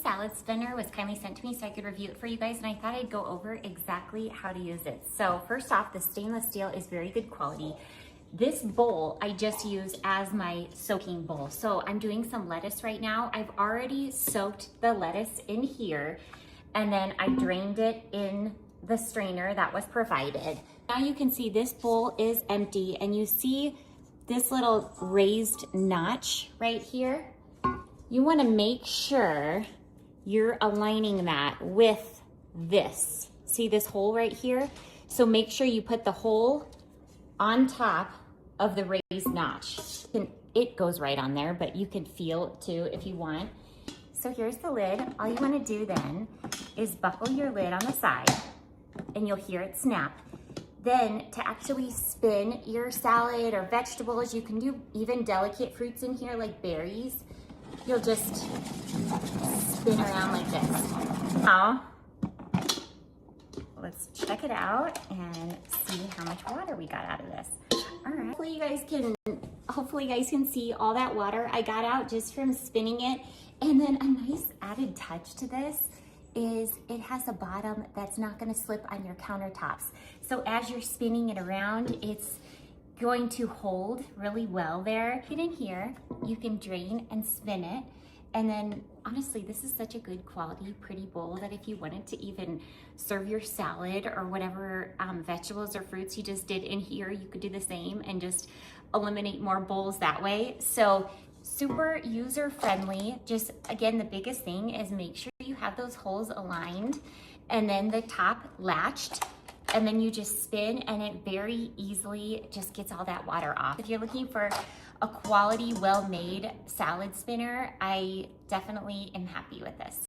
Salad spinner was kindly sent to me so I could review it for you guys, and I thought I'd go over exactly how to use it. So first off, the stainless steel is very good quality. This bowl I just use as my soaking bowl. So I'm doing some lettuce right now. I've already soaked the lettuce in here, and then I drained it in the strainer that was provided. Now you can see this bowl is empty, and you see this little raised notch right here. You want to make sure you're aligning that with this. See this hole right here? So make sure you put the hole on top of the raised notch. It goes right on there, but you can feel it too if you want. So here's the lid. All you want to do then is buckle your lid on the side, and you'll hear it snap. Then to actually spin your salad or vegetables, you can do even delicate fruits in here like berries. You'll just spin around like this. Now, let's check it out and see how much water we got out of this. All right, hopefully you guys can see all that water I got out just from spinning it. And then a nice added touch to this is it has a bottom that's not gonna slip on your countertops. So as you're spinning it around, it's going to hold really well there. Get in here, you can drain and spin it. And then honestly, this is such a good quality, pretty bowl that if you wanted to even serve your salad or whatever vegetables or fruits you just did in here, you could do the same and just eliminate more bowls that way. So super user friendly. Just again, the biggest thing is make sure you have those holes aligned and then the top latched, and then you just spin and it very easily just gets all that water off. If you're looking for a quality, well-made salad spinner, I definitely am happy with this.